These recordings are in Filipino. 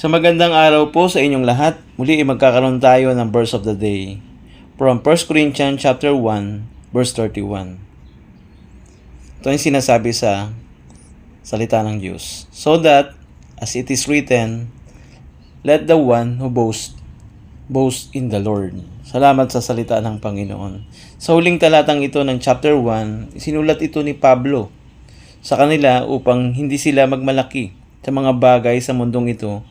Sa magandang araw po sa inyong lahat, muli magkakaroon tayo ng verse of the day from 1 Corinthians chapter 1, verse 31. Ito yung sinasabi sa salita ng Diyos. So that, as it is written, let the one who boast in the Lord. Salamat sa salita ng Panginoon. Sa huling talatang ito ng chapter 1, sinulat ito ni Pablo sa kanila upang hindi sila magmalaki sa mga bagay sa mundong ito,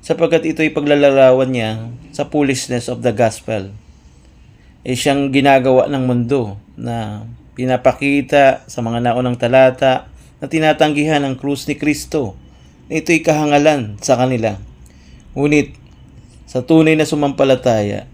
sapagkat ito'y paglalarawan niya sa foolishness of the gospel. Siyang ginagawa ng mundo na pinapakita sa mga naunang talata na tinatanggihan ang krus ni Kristo. Ito'y kahangalan sa kanila. Ngunit sa tunay na sumampalataya,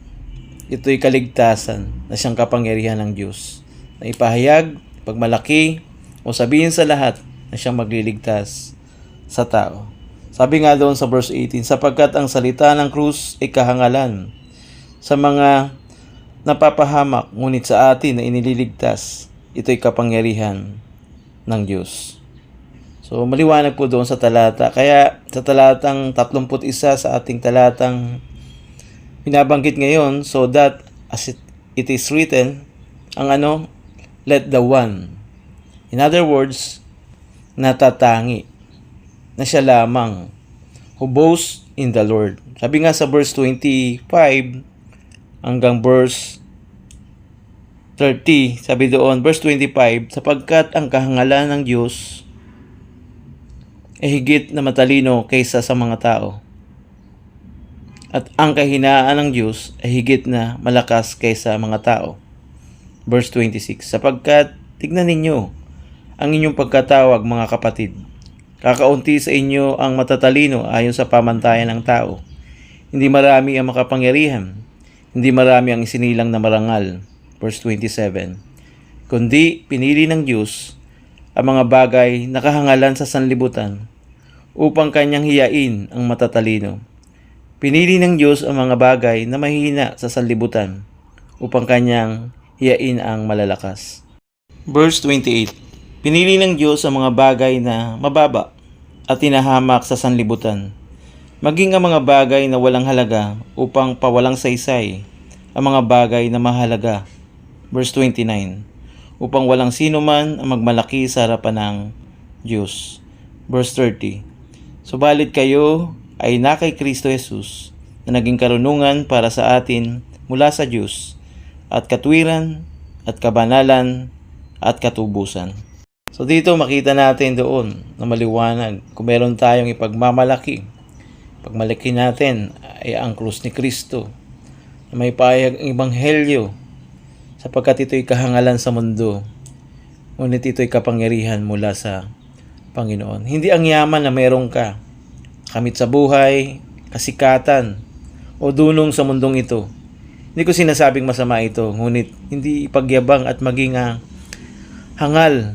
ito'y kaligtasan na siyang kapangyarihan ng Diyos na ipahayag, pagmalaki, o sabihin sa lahat na siyang magliligtas sa tao. Sabi nga doon sa verse 18, sapagkat ang salita ng krus ay kahangalan sa mga napapahamak, ngunit sa atin na inililigtas, ito'y kapangyarihan ng Diyos. So maliwanag po doon sa talata. Kaya sa talatang 31 sa ating talatang binabanggit ngayon, so that as it is written, let the one. In other words, natatangi na siya lamang who boasts in the Lord. Sabi nga sa verse 25 hanggang verse 30, sabi doon, verse 25, sapagkat ang kahangalan ng Diyos ay higit na matalino kaysa sa mga tao, at ang kahinaan ng Diyos ay higit na malakas kaysa mga tao. Verse 26, sapagkat tignan ninyo ang inyong pagkatawag, mga kapatid. Kakaunti sa inyo ang matatalino ayon sa pamantayan ng tao. Hindi marami ang makapangyarihan. Hindi marami ang isinilang na marangal. Verse 27. Kundi pinili ng Diyos ang mga bagay na kahangalan sa sanlibutan upang kanyang hiyain ang matatalino. Pinili ng Diyos ang mga bagay na mahina sa sanlibutan upang kanyang hiyain ang malalakas. Verse 28. Pinili ng Diyos ang mga bagay na mababa at tinahamak sa sanlibutan, maging ang mga bagay na walang halaga upang pawalang saysay ang mga bagay na mahalaga. Verse 29. Upang walang sino man ang magmalaki sa harapan ng Diyos. Verse 30. Subalit kayo ay na kay Kristo Jesus na naging karunungan para sa atin mula sa Diyos, at katwiran at kabanalan at katubusan. So dito makita natin doon na maliwanag kung meron tayong ipagmamalaki. Pagmalaki natin ay ang krus ni Kristo na may pahayag ang ebanghelyo, sapagkat ito'y kahangalan sa mundo, ngunit ito'y kapangyarihan mula sa Panginoon. Hindi ang yaman na meron ka, kamit sa buhay, kasikatan, o dunong sa mundong ito. Hindi ko sinasabing masama ito, ngunit hindi ipagyabang at maging hangal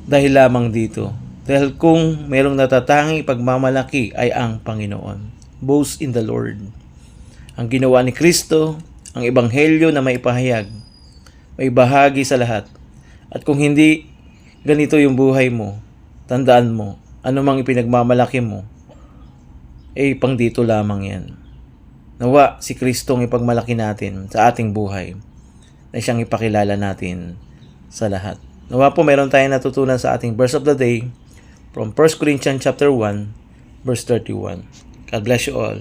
dahil lamang dito. Dahil kung merong natatanging pagmamalaki ay ang Panginoon. Boast in the Lord. Ang ginawa ni Kristo, ang ebanghelyo na maipahayag, may bahagi sa lahat. At kung hindi ganito yung buhay mo, tandaan mo, anumang ipinagmamalaki mo, pang dito lamang yan. Nawa si Kristo ang ipagmalaki natin sa ating buhay, na siyang ipakilala natin sa lahat. Nawa po meron tayong natutunan sa ating verse of the day from 1 Corinthians chapter 1, verse 31. God bless you all.